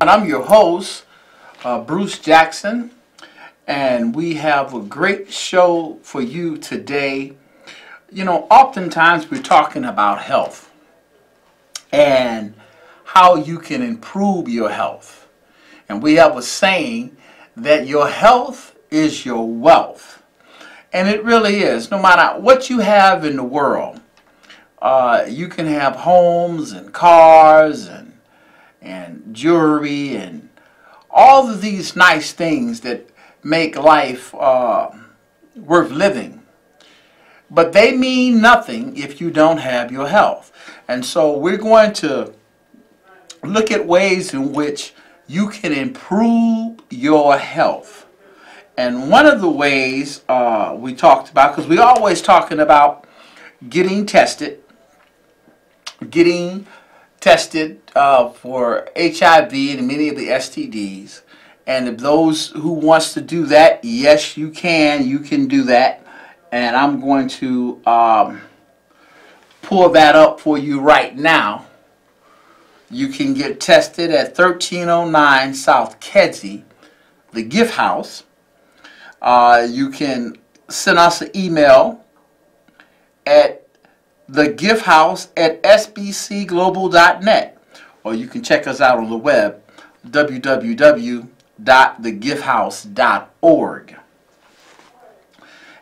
I'm your host, Bruce Jackson, and we have a great show for you today. You know, oftentimes we're talking about health and how you can improve your health. And we have a saying that your health is your wealth. And it really is. No matter what you have in the world, you can have homes and cars and jewelry and all of these nice things that make life worth living. But they mean nothing if you don't have your health. And so we're going to look at ways in which you can improve your health. And one of the ways we talked about, because we're always talking about getting tested for HIV and many of the STDs. And if those who wants to do that, yes, you can do that. And I'm going to pull that up for you right now. You can get tested at 1309 South Kedzie, the Gift House. You can send us an email at thegifthouse@sbcglobal.net, or you can check us out on the web, www.thegifthouse.org.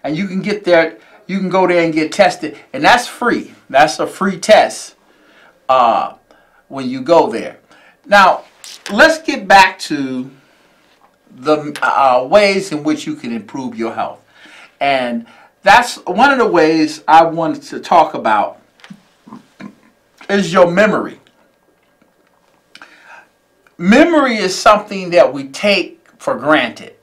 And you can get there, you can go there and get tested, and that's free. That's a free test when you go there. Now, let's get back to the ways in which you can improve your health. And that's one of the ways I wanted to talk about is your memory. Memory is something that we take for granted.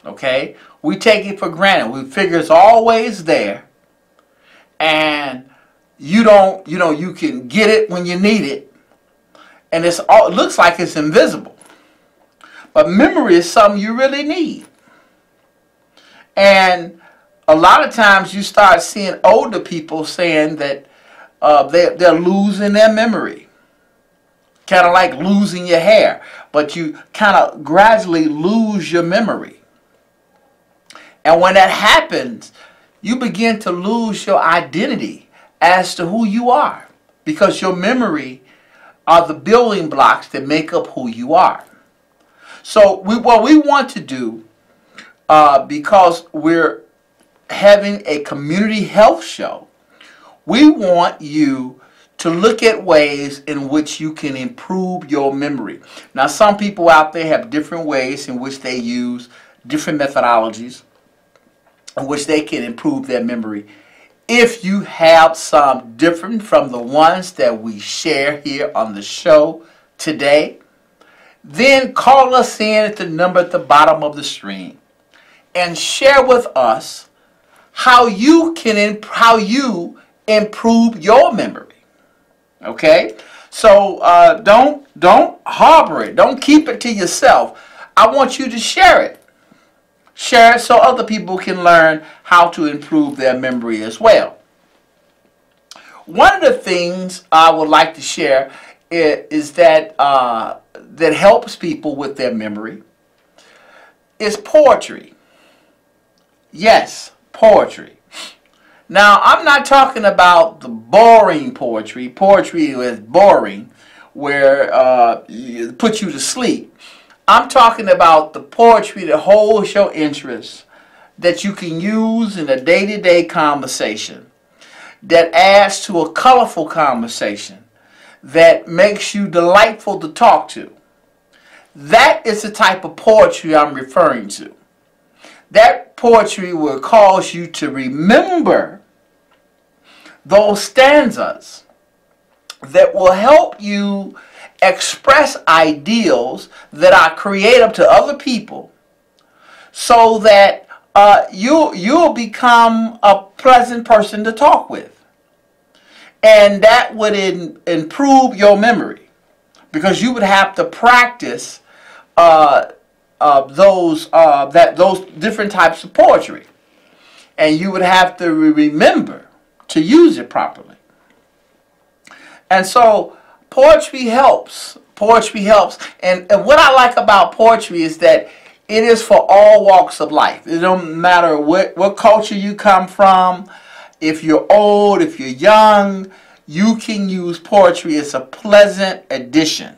Okay? We take it for granted. We figure it's always there. And you can get it when you need it. And it looks like it's invisible. But memory is something you really need. And a lot of times you start seeing older people saying that they're losing their memory. Kind of like losing your hair. But you kind of gradually lose your memory. And when that happens, you begin to lose your identity as to who you are. Because your memory are the building blocks that make up who you are. So what we want to do, because we're having a community health show, we want you to look at ways in which you can improve your memory. Now, some people out there have different ways in which they use different methodologies in which they can improve their memory. If you have some different from the ones that we share here on the show today, then call us in at the number at the bottom of the screen and share with us how you improve your memory. Okay? So don't harbor it. Don't keep it to yourself. I want you to share it. Share it so other people can learn how to improve their memory as well. One of the things I would like to share is that that helps people with their memory is poetry. Yes, poetry. Now, I'm not talking about the boring poetry. Poetry is boring, where it puts you to sleep. I'm talking about the poetry that holds your interest, that you can use in a day-to-day conversation, that adds to a colorful conversation, that makes you delightful to talk to. That is the type of poetry I'm referring to. That poetry will cause you to remember those stanzas that will help you express ideals that are creative to other people, so that you'll become a pleasant person to talk with. And that would improve your memory, because you would have to practice those different types of poetry, and you would have to remember to use it properly. And so poetry helps. Poetry helps. And what I like about poetry is that it is for all walks of life. It don't matter what culture you come from. If you're old, if you're young, you can use poetry. It's a pleasant addition.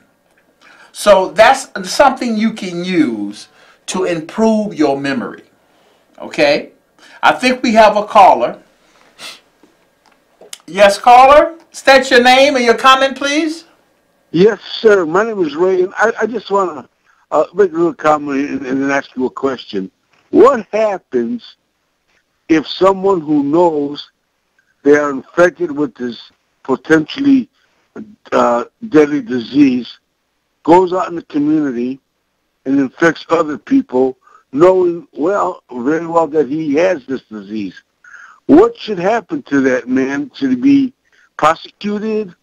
So that's something you can use to improve your memory. Okay? I think we have a caller. Yes, caller? State your name and your comment, please. Yes, sir. My name is Ray, and I just want to make a little comment and then ask you a question. What happens if someone who knows they are infected with this potentially deadly disease goes out in the community and infects other people, knowing very well that he has this disease? What should happen to that man? Should he be prosecuted,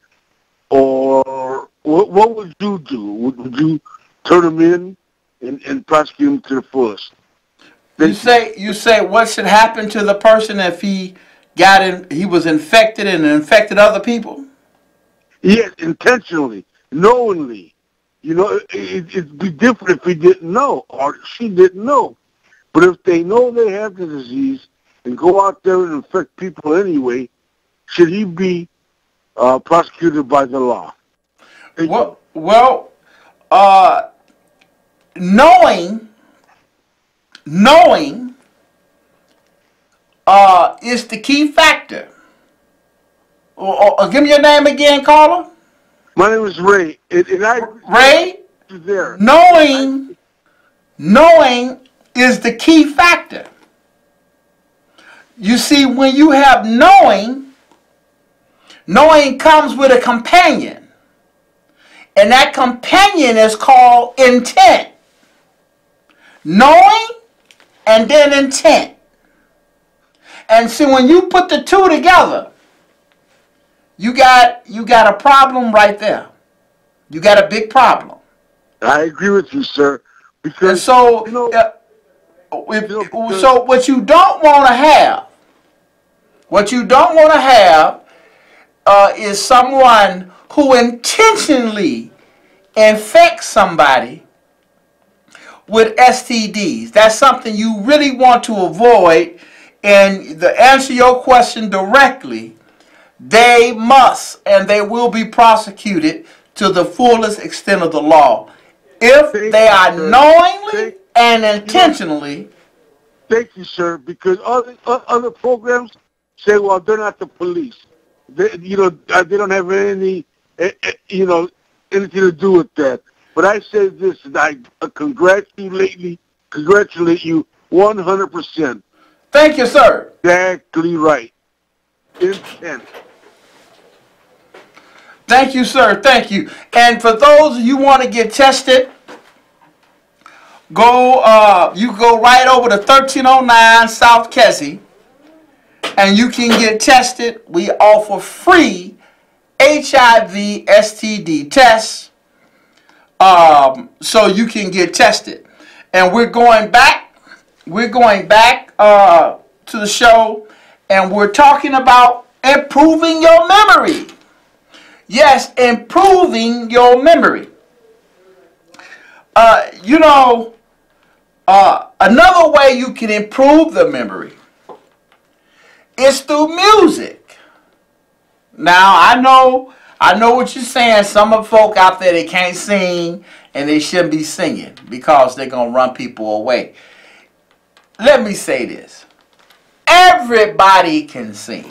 or what would you do? Would you turn him in and prosecute him to the fullest? You say what should happen to the person if he was infected and infected other people? Yes, intentionally, knowingly. You know, it'd be different if he didn't know or she didn't know. But if they know they have the disease and go out there and infect people anyway, should he be prosecuted by the law? Knowing is the key factor. Give me your name again, caller. My name is Ray. Ray, there. Knowing is the key factor. You see, when you have knowing comes with a companion. And that companion is called intent. Knowing and then intent. And see, when you put the two together, you got a problem right there. You got a big problem. I agree with you, sir. Because and so, so what you don't want to have, is someone who intentionally infects somebody with STDs. That's something you really want to avoid. And to answer your question directly, they must and they will be prosecuted to the fullest extent of the law if they are knowingly and intentionally. Thank you, sir. Because other programs say, well, they're not the police. They don't have anything to do with that. But I say this, and I congratulate you 100%. Thank you, sir. Exactly right. Intent. Thank you, sir. Thank you. And for those of you who want to get tested, you go right over to 1309 South Kesey, and you can get tested. We offer free HIV STD tests, so you can get tested. And we're going back to the show, and we're talking about improving your memory. Yes, improving your memory. Another way you can improve the memory is through music. Now, I know what you're saying. Some of the folk out there, they can't sing, and they shouldn't be singing because they're going to run people away. Let me say this. Everybody can sing.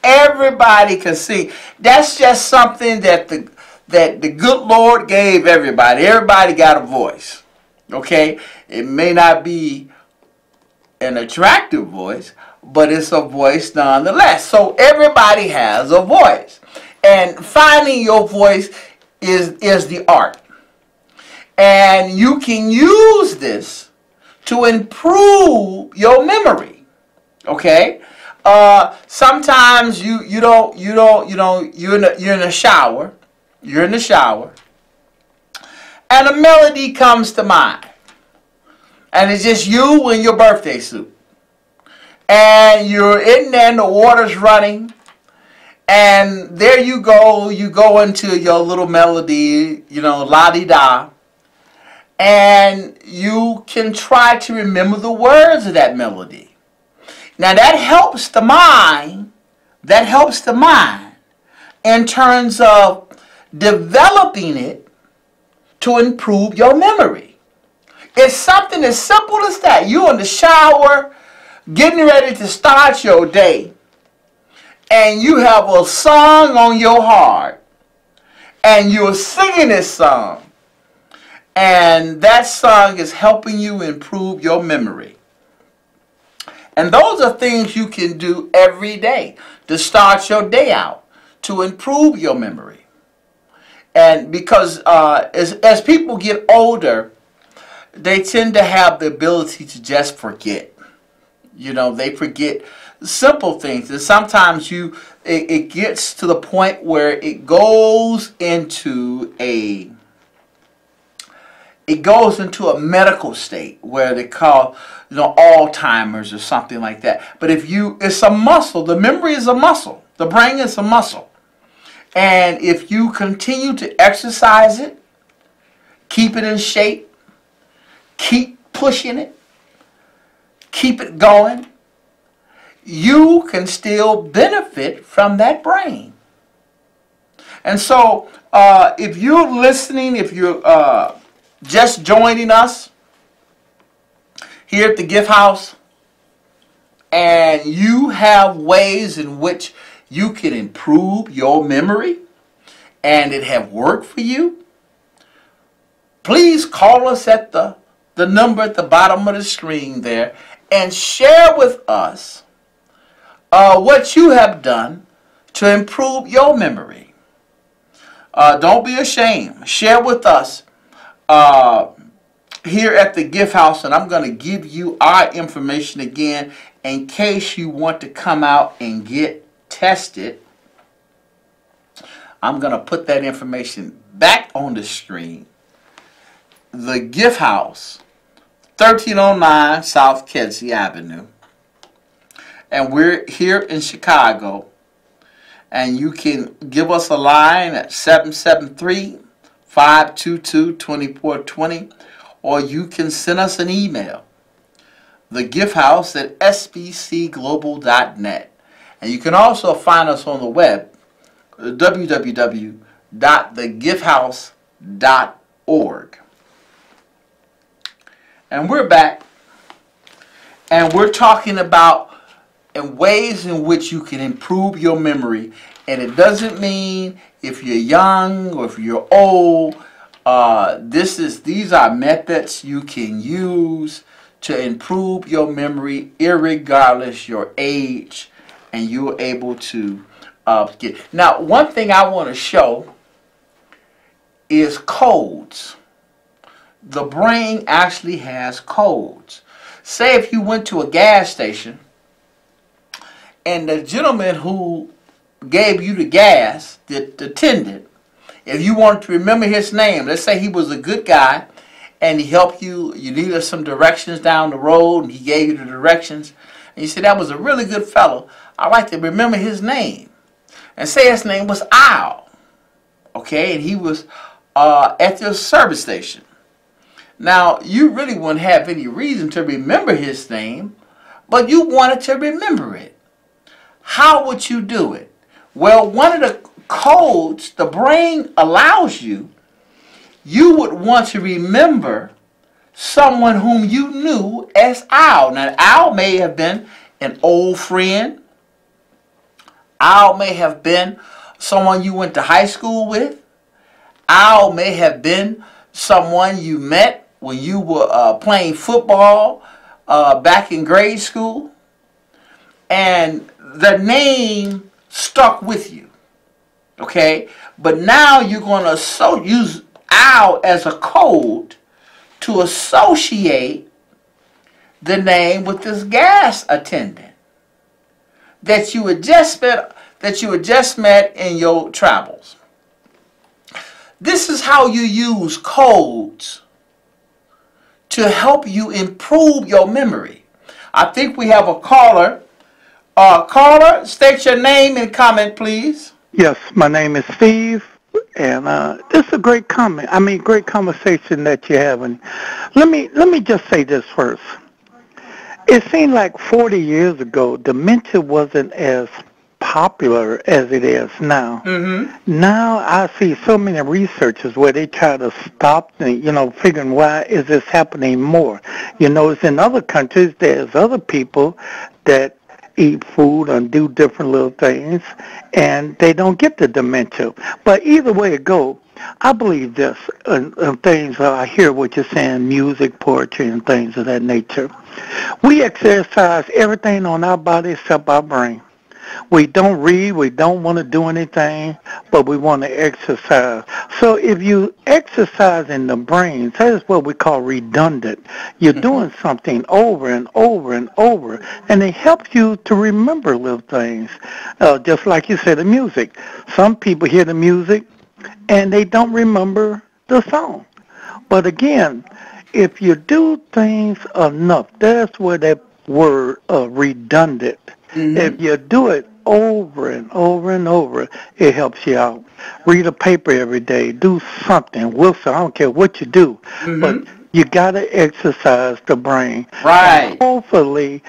Everybody can sing. That's just something that the good Lord gave everybody. Everybody got a voice. Okay? It may not be an attractive voice, but it's a voice nonetheless. So everybody has a voice. And finding your voice is the art. And you can use this to improve your memory. Okay? Sometimes you're in the shower. You're in the shower, and a melody comes to mind, and it's just you in your birthday suit, and you're in there, and the water's running, And there you go into your little melody, you know, la-di-da. And you can try to remember the words of that melody. Now that helps the mind. That helps the mind in terms of developing it to improve your memory. It's something as simple as that. You're in the shower, getting ready to start your day, and you have a song on your heart, and you're singing this song, and that song is helping you improve your memory. And those are things you can do every day to start your day out, to improve your memory. And because as people get older, they tend to have the ability to just forget. You know, they forget simple things. And sometimes it gets to the point where it goes into a medical state where they call, you know, Alzheimer's or something like that. But it's a muscle. The memory is a muscle. The brain is a muscle. And if you continue to exercise it, keep it in shape, keep pushing it, keep it going, you can still benefit from that brain. And so if you're listening, if you're just joining us here at the Gift House, and you have ways in which you can improve your memory and it have worked for you, please call us at the number at the bottom of the screen there and share with us what you have done to improve your memory. Don't be ashamed. Share with us here at the Gift House, and I'm going to give you our information again in case you want to come out and get tested. I'm going to put that information back on the screen. The Gift House, 1309 South Kedzie Avenue. And we're here in Chicago. And you can give us a line at 773-522-2420. Or you can send us an email. thegifthouse@sbcglobal.net. And you can also find us on the web, www.thegifthouse.org. And we're back, and we're talking about ways in which you can improve your memory. And it doesn't mean if you're young or if you're old. These are methods you can use to improve your memory irregardless your age. And you're able to get. Now, one thing I want to show is codes. The brain actually has codes. Say if you went to a gas station and the gentleman who gave you the gas, the attendant, if you wanted to remember his name, let's say he was a good guy and he helped you, you needed some directions down the road and he gave you the directions, and you said, that was a really good fellow, I'd like to remember his name. And say his name was Al, okay, and he was at the service station. Now, you really wouldn't have any reason to remember his name, but you wanted to remember it. How would you do it? Well, one of the codes the brain allows you, you would want to remember someone whom you knew as Al. Now, Al may have been an old friend. Al may have been someone you went to high school with. Al may have been someone you met when you were playing football back in grade school. And the name stuck with you. Okay? But now you're going to use Al as a code to associate the name with this gas attendant that you had just met in your travels. This is how you use codes to help you improve your memory. I think we have a caller Caller, state your name and comment, please. Yes, my name is Steve, and this is a great comment. I mean, great conversation that you're having. Let me just say this first. It seemed like 40 years ago, dementia wasn't as popular as it is now. Now I see so many researchers where they try to stop, figuring why is this happening more. You notice in other countries, there's other people that eat food and do different little things, and they don't get the dementia. But either way it goes, I believe this, things, I hear what you're saying, music, poetry, and things of that nature. We exercise everything on our body except our brain. We don't read, we don't want to do anything, but we want to exercise. So if you exercise in the brain, that is what we call redundant. You're doing something over and over and over, and it helps you to remember little things. Just like you said, the music. Some people hear the music, and they don't remember the song. But again, if you do things enough, that's where that word redundant. If you do it over and over and over, it helps you out. Read a paper every day. Do something. Wilson, I don't care what you do, but you got to exercise the brain. Right. And hopefully,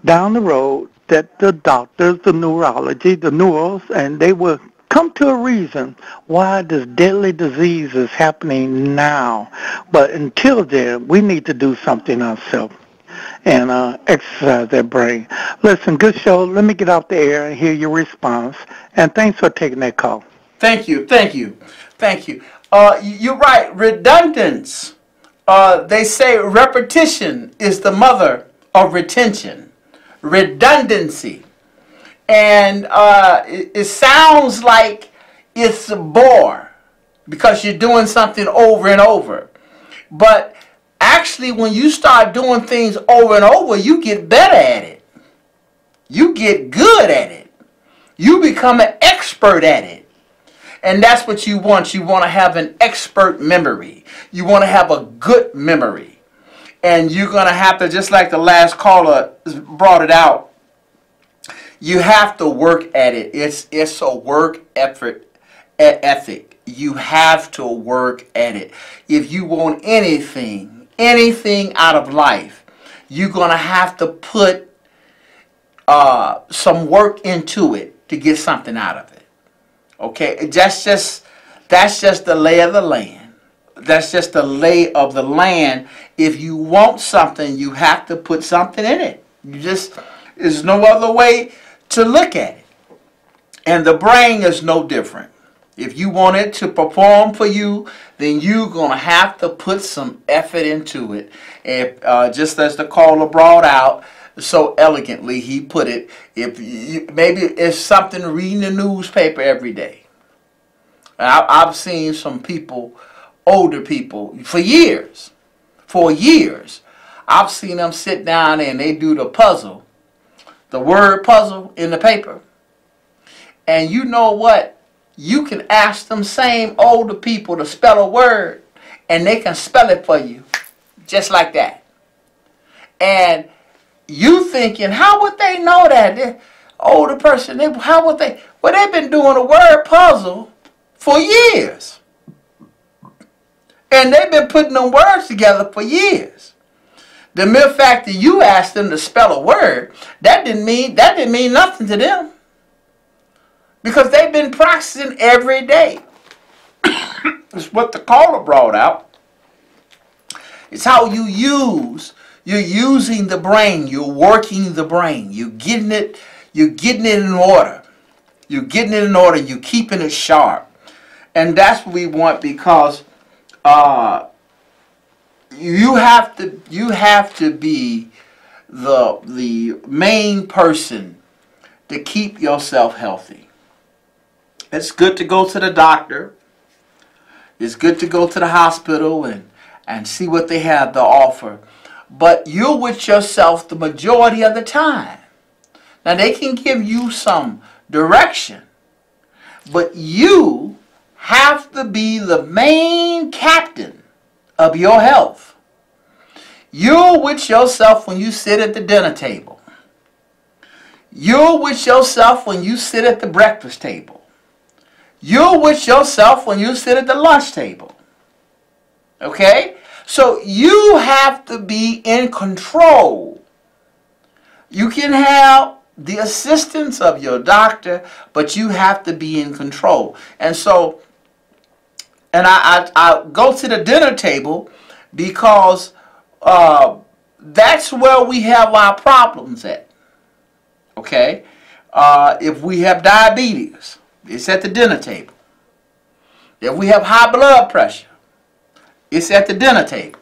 down the road, that the doctors, the neurology, the neuros, and they will come to a reason why this deadly disease is happening now. But until then, we need to do something ourselves and exercise that brain. Listen, good show. Let me get out the air and hear your response. And thanks for taking that call. Thank you. You're right. Redundance. They say repetition is the mother of retention. Redundancy. And it sounds like it's a bore because you're doing something over and over. But actually, when you start doing things over and over, you get better at it. You get good at it. You become an expert at it. And that's what you want. You want to have an expert memory. You want to have a good memory. And you're going to have to, just like the last caller brought it out, you have to work at it. It's a work ethic. You have to work at it. If you want anything out of life, you're going to have to put some work into it to get something out of it. Okay? That's just the lay of the land. That's just the lay of the land. If you want something, you have to put something in it. There's no other way to look at it. And the brain is no different. If you want it to perform for you, then you're going to have to put some effort into it. And just as the caller brought out so elegantly, he put it, maybe it's something reading the newspaper every day. I've seen some people, older people, for years, I've seen them sit down and they do the puzzle, the word puzzle in the paper. And you know what? You can ask them same older people to spell a word, and they can spell it for you, just like that. And you thinking, how would they know that? The older person, how would they? Well, they've been doing a word puzzle for years. And they've been putting them words together for years. The mere fact that you asked them to spell a word, that didn't mean nothing to them. Because they've been practicing every day. It's what the caller brought out. It's how you're using the brain, you're working the brain, you're getting it in order. You're getting it in order, you're keeping it sharp. And that's what we want, because you have to be the main person to keep yourself healthy. It's good to go to the doctor. It's good to go to the hospital and see what they have to offer. But you're with yourself the majority of the time. Now, they can give you some direction, but you have to be the main captain of your health. You're with yourself when you sit at the dinner table. You're with yourself when you sit at the breakfast table. You're with yourself when you sit at the lunch table. Okay? So you have to be in control. You can have the assistance of your doctor, but you have to be in control. And so, and I go to the dinner table because that's where we have our problems at. Okay? If we have diabetes, it's at the dinner table. If we have high blood pressure, it's at the dinner table.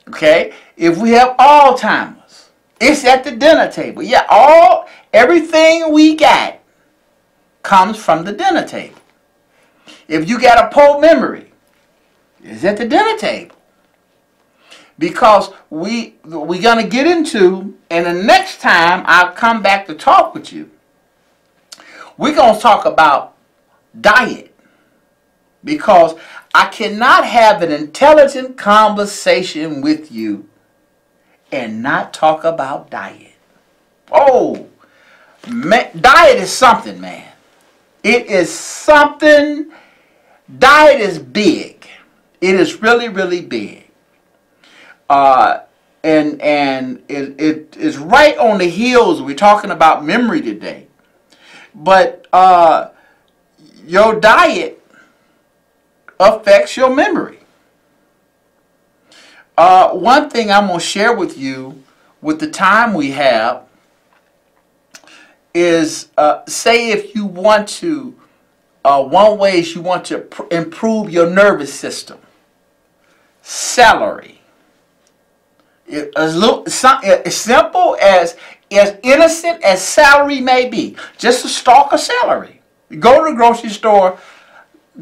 Okay? If we have Alzheimer's, it's at the dinner table. Yeah, everything we got comes from the dinner table. If you got a poor memory, it's at the dinner table. Because we're going to get into, and the next time I'll come back to talk with you, we're going to talk about diet. Because I cannot have an intelligent conversation with you and not talk about diet. Oh, man, diet is something, man. It is something. Diet is big. It is really, really big. And it is right on the heels. We're talking about memory today. But your diet affects your memory. One thing I'm going to share with you with the time we have is say if you want to, one way is you want to improve your nervous system. Celery. As simple as innocent as celery may be. Just a stalk of celery. You go to the grocery store,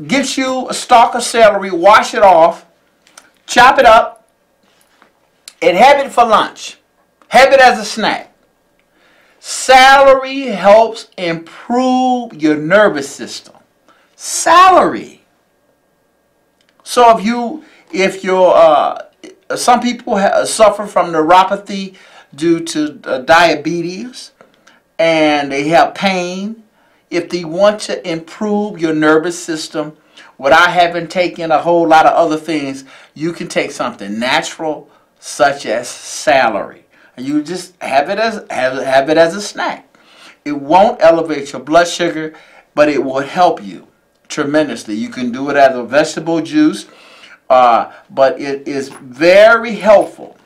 get you a stalk of celery, wash it off, chop it up, and have it for lunch. Have it as a snack. Celery helps improve your nervous system. Celery. So if you're some people suffer from neuropathy due to diabetes, and they have pain. If they want to improve your nervous system without having taken a whole lot of other things, you can take something natural such as celery, and you just have it as a snack. It won't elevate your blood sugar, but it will help you tremendously. You can do it as a vegetable juice. But it is very helpful.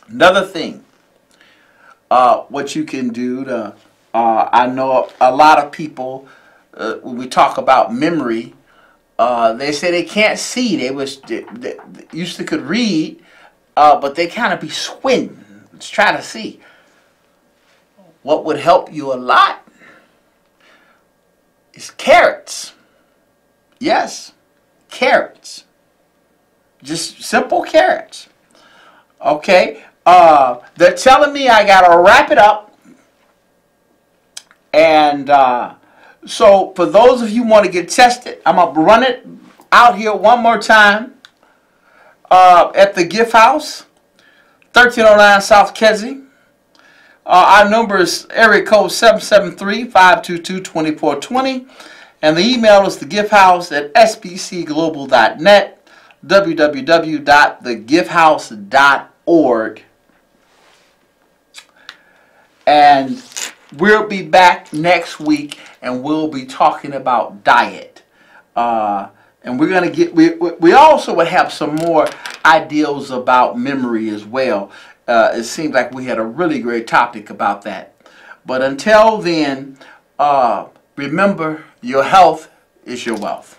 Another thing, what you can do to, I know a lot of people, when we talk about memory, they say they can't see. They used to could read, but they kind of be squinting. Let's try to see. What would help you a lot is carrots. Yes. Carrots. Just simple carrots. Okay. They're telling me I got to wrap it up. And so for those of you who want to get tested, I'm going to run it out here one more time at the Gift House, 1309 South Kedzie. Our number is area code 773-522-2420. And the email is thegifthouse@sbcglobal.net, www.thegifthouse.org. And we'll be back next week, and we'll be talking about diet. And we're going to get, we also will have some more ideas about memory as well. It seems like we had a really great topic about that. But until then, remember, your health is your wealth.